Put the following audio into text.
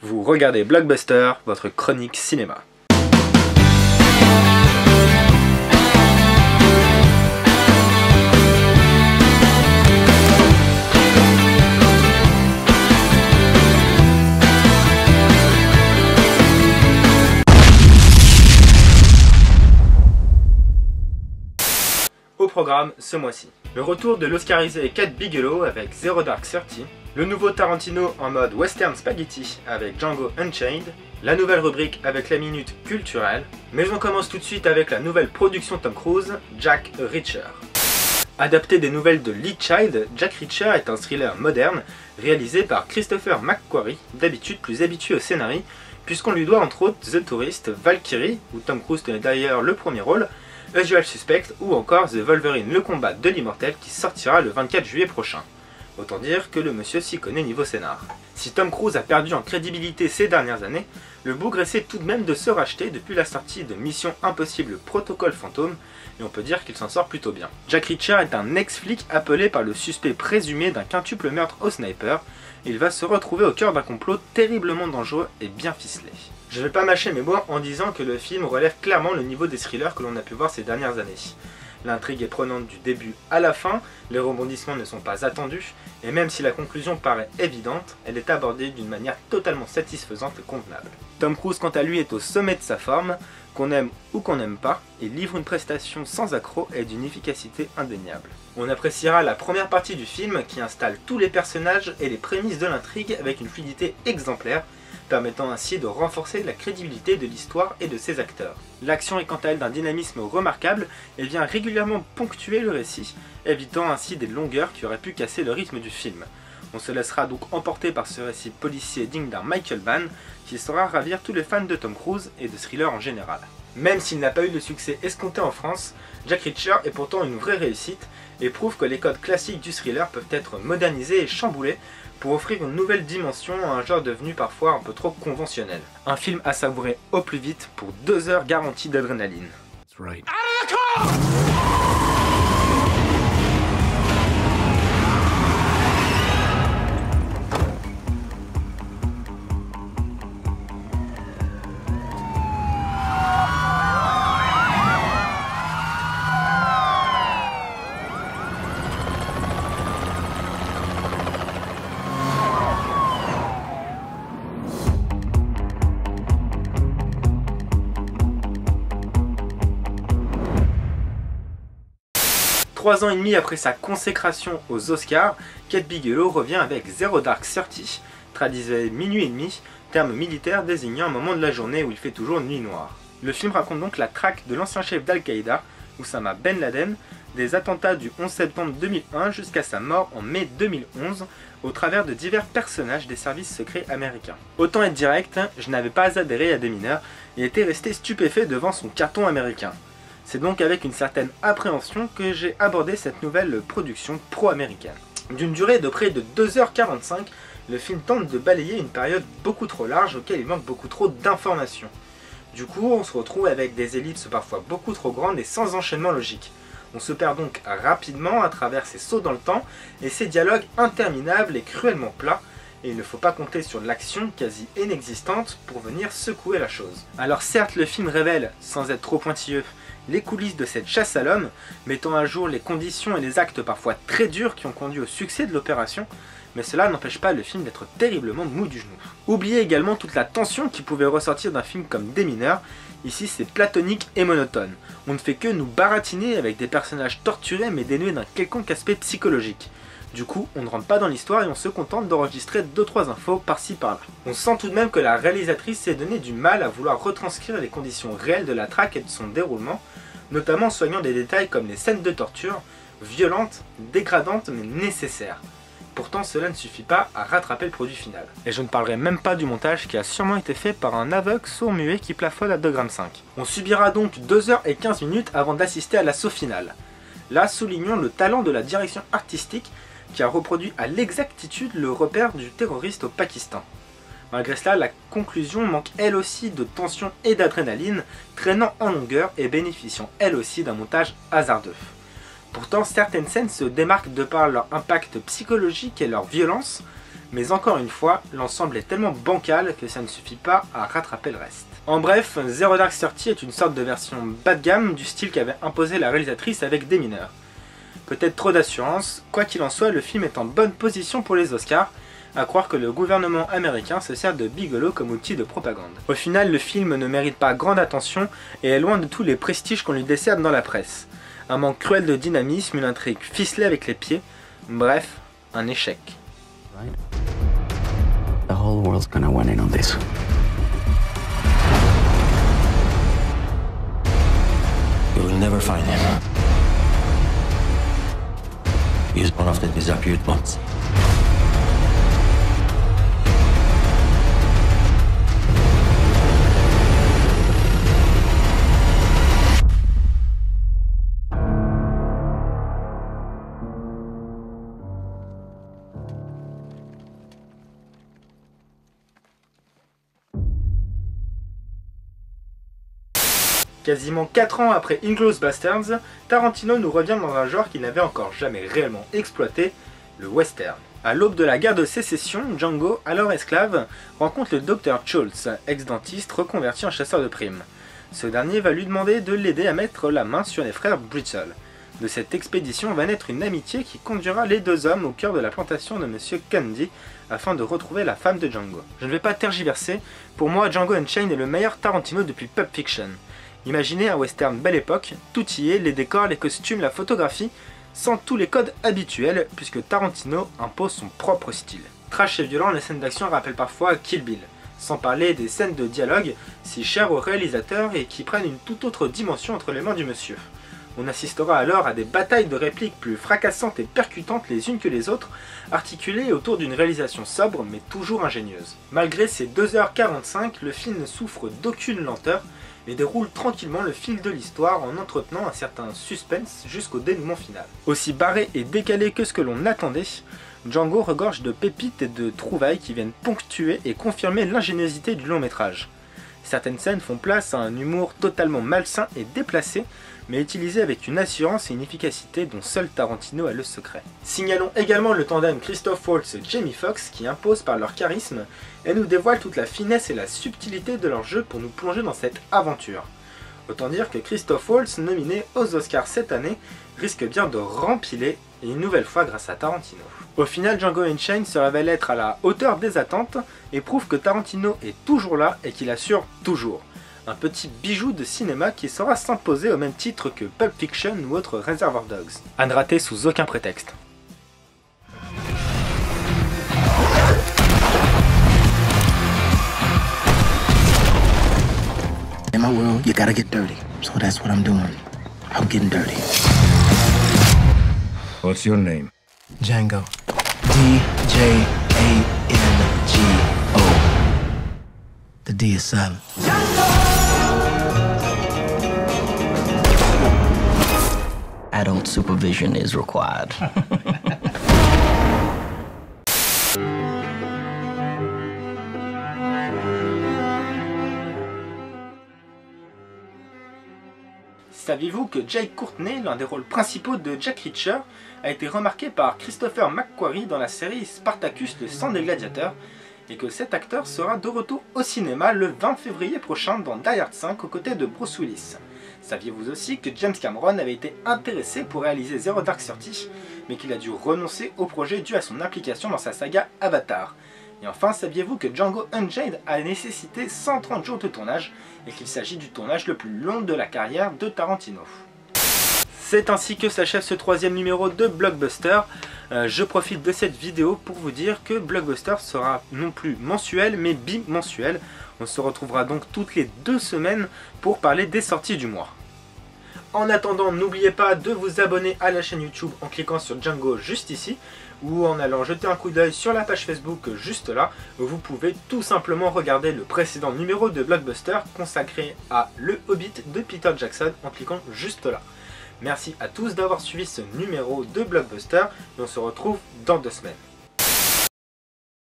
Vous regardez Blockbuster, votre chronique cinéma. Au programme ce mois-ci, le retour de l'oscarisé Kat Bigelow avec Zero Dark Thirty, le nouveau Tarantino en mode western spaghetti avec Django Unchained, la nouvelle rubrique avec la minute culturelle, mais on commence tout de suite avec la nouvelle production Tom Cruise, Jack Reacher. Adapté des nouvelles de Lee Child, Jack Reacher est un thriller moderne réalisé par Christopher McQuarrie, d'habitude plus habitué au scénario, puisqu'on lui doit entre autres The Tourist, Valkyrie, où Tom Cruise tenait d'ailleurs le premier rôle, Usual Suspect ou encore The Wolverine, le combat de l'immortel qui sortira le 24 juillet prochain. Autant dire que le monsieur s'y connaît niveau scénar. Si Tom Cruise a perdu en crédibilité ces dernières années, le bougre essaie tout de même de se racheter depuis la sortie de Mission Impossible Protocole Fantôme, et on peut dire qu'il s'en sort plutôt bien. Jack Reacher est un ex-flic appelé par le suspect présumé d'un quintuple meurtre au sniper, et il va se retrouver au cœur d'un complot terriblement dangereux et bien ficelé. Je vais pas mâcher mes mots en disant que le film relève clairement le niveau des thrillers que l'on a pu voir ces dernières années. L'intrigue est prenante du début à la fin, les rebondissements ne sont pas attendus, et même si la conclusion paraît évidente, elle est abordée d'une manière totalement satisfaisante et convenable. Tom Cruise quant à lui est au sommet de sa forme, qu'on aime ou qu'on n'aime pas, et livre une prestation sans accroc et d'une efficacité indéniable. On appréciera la première partie du film qui installe tous les personnages et les prémices de l'intrigue avec une fluidité exemplaire, permettant ainsi de renforcer la crédibilité de l'histoire et de ses acteurs. L'action est quant à elle d'un dynamisme remarquable et vient régulièrement ponctuer le récit, évitant ainsi des longueurs qui auraient pu casser le rythme du film. On se laissera donc emporter par ce récit policier digne d'un Michael Mann qui saura ravir tous les fans de Tom Cruise et de thriller en général. Même s'il n'a pas eu le succès escompté en France, Jack Reacher est pourtant une vraie réussite et prouve que les codes classiques du thriller peuvent être modernisés et chamboulés pour offrir une nouvelle dimension à un genre devenu parfois un peu trop conventionnel. Un film à savourer au plus vite pour 2 heures garanties d'adrénaline. Trois ans et demi après sa consécration aux Oscars, Kat Bigelow revient avec Zero Dark Thirty, traduisait minuit et demi, terme militaire désignant un moment de la journée où il fait toujours nuit noire. Le film raconte donc la traque de l'ancien chef d'Al-Qaïda, Oussama Ben Laden, des attentats du 11 septembre 2001 jusqu'à sa mort en mai 2011, au travers de divers personnages des services secrets américains. Autant être direct, je n'avais pas adhéré à des mineurs et étais resté stupéfait devant son carton américain. C'est donc avec une certaine appréhension que j'ai abordé cette nouvelle production pro-américaine. D'une durée de près de 2h45, le film tente de balayer une période beaucoup trop large auquel il manque beaucoup trop d'informations. Du coup, on se retrouve avec des ellipses parfois beaucoup trop grandes et sans enchaînement logique. On se perd donc rapidement à travers ces sauts dans le temps et ces dialogues interminables et cruellement plats, et il ne faut pas compter sur l'action quasi inexistante pour venir secouer la chose. Alors certes, le film révèle, sans être trop pointilleux, les coulisses de cette chasse à l'homme, mettant à jour les conditions et les actes parfois très durs qui ont conduit au succès de l'opération, mais cela n'empêche pas le film d'être terriblement mou du genou. Oubliez également toute la tension qui pouvait ressortir d'un film comme Des mineurs, ici c'est platonique et monotone. On ne fait que nous baratiner avec des personnages torturés mais dénués d'un quelconque aspect psychologique. Du coup, on ne rentre pas dans l'histoire et on se contente d'enregistrer 2-3 infos par-ci par-là. On sent tout de même que la réalisatrice s'est donné du mal à vouloir retranscrire les conditions réelles de la traque et de son déroulement, notamment en soignant des détails comme les scènes de torture, violentes, dégradantes mais nécessaires. Pourtant, cela ne suffit pas à rattraper le produit final. Et je ne parlerai même pas du montage qui a sûrement été fait par un aveugle sourd-muet qui plafonne à 2,5 g. On subira donc 2h15 avant d'assister à l'assaut final. Là, soulignons le talent de la direction artistique qui a reproduit à l'exactitude le repère du terroriste au Pakistan. Malgré cela, la conclusion manque elle aussi de tension et d'adrénaline, traînant en longueur et bénéficiant elle aussi d'un montage hasardeux. Pourtant, certaines scènes se démarquent de par leur impact psychologique et leur violence, mais encore une fois, l'ensemble est tellement bancal que ça ne suffit pas à rattraper le reste. En bref, Zero Dark Thirty est une sorte de version bas de gamme du style qu'avait imposé la réalisatrice avec Des Mineurs. Peut-être trop d'assurance, quoi qu'il en soit, le film est en bonne position pour les Oscars, à croire que le gouvernement américain se sert de Bigelow comme outil de propagande. Au final, le film ne mérite pas grande attention et est loin de tous les prestiges qu'on lui décerne dans la presse. Un manque cruel de dynamisme, une intrigue ficelée avec les pieds, bref, un échec. The whole world's gonna weigh in on this. You will never find him. He is one of the disappeared ones. Quasiment 4 ans après Inglourious Basterds, Tarantino nous revient dans un genre qu'il n'avait encore jamais réellement exploité, le western. À l'aube de la guerre de sécession, Django, alors esclave, rencontre le Dr Schultz, ex-dentiste reconverti en chasseur de primes. Ce dernier va lui demander de l'aider à mettre la main sur les frères Britzel. De cette expédition va naître une amitié qui conduira les deux hommes au cœur de la plantation de Monsieur Candy afin de retrouver la femme de Django. Je ne vais pas tergiverser, pour moi Django Unchained est le meilleur Tarantino depuis Pulp Fiction. Imaginez un western belle époque, tout y est, les décors, les costumes, la photographie, sans tous les codes habituels, puisque Tarantino impose son propre style. Trash et violent, les scènes d'action rappellent parfois Kill Bill, sans parler des scènes de dialogue, si chères au réalisateur et qui prennent une toute autre dimension entre les mains du monsieur. On assistera alors à des batailles de répliques plus fracassantes et percutantes les unes que les autres, articulées autour d'une réalisation sobre mais toujours ingénieuse. Malgré ses 2h45, le film ne souffre d'aucune lenteur, et déroule tranquillement le fil de l'histoire en entretenant un certain suspense jusqu'au dénouement final. Aussi barré et décalé que ce que l'on attendait, Django regorge de pépites et de trouvailles qui viennent ponctuer et confirmer l'ingéniosité du long métrage. Certaines scènes font place à un humour totalement malsain et déplacé, mais utilisé avec une assurance et une efficacité dont seul Tarantino a le secret. Signalons également le tandem Christoph Waltz et Jamie Foxx qui imposent par leur charisme et nous dévoilent toute la finesse et la subtilité de leur jeu pour nous plonger dans cette aventure. Autant dire que Christoph Waltz, nominé aux Oscars cette année, risque bien de rempiler, et une nouvelle fois grâce à Tarantino. Au final, Django Unchained se révèle être à la hauteur des attentes et prouve que Tarantino est toujours là et qu'il assure toujours. Un petit bijou de cinéma qui saura s'imposer au même titre que Pulp Fiction ou autre Reservoir Dogs. À ne rater sous aucun prétexte. In my world, you gotta get dirty. So that's what I'm doing. I'm getting dirty. What's your name? Django. D-J-A-N-G-O. The D is silent. Adult supervision is required. Saviez-vous que Jake Courtney, l'un des rôles principaux de Jack Reacher, a été remarqué par Christopher McQuarrie dans la série Spartacus, le sang des gladiateurs, et que cet acteur sera de retour au cinéma le 20 février prochain dans Die Hard 5 aux côtés de Bruce Willis. Saviez-vous aussi que James Cameron avait été intéressé pour réaliser Zero Dark Thirty, mais qu'il a dû renoncer au projet dû à son implication dans sa saga Avatar? Et enfin, saviez-vous que Django Unchained a nécessité 130 jours de tournage et qu'il s'agit du tournage le plus long de la carrière de Tarantino? C'est ainsi que s'achève ce 3e numéro de Blockbuster. Je profite de cette vidéo pour vous dire que Blockbuster sera non plus mensuel mais bimensuel. On se retrouvera donc toutes les 2 semaines pour parler des sorties du mois. En attendant, n'oubliez pas de vous abonner à la chaîne YouTube en cliquant sur Django juste ici ou en allant jeter un coup d'œil sur la page Facebook juste là, où vous pouvez tout simplement regarder le précédent numéro de Blockbuster consacré à Le Hobbit de Peter Jackson en cliquant juste là. Merci à tous d'avoir suivi ce numéro de Blockbuster et on se retrouve dans 2 semaines.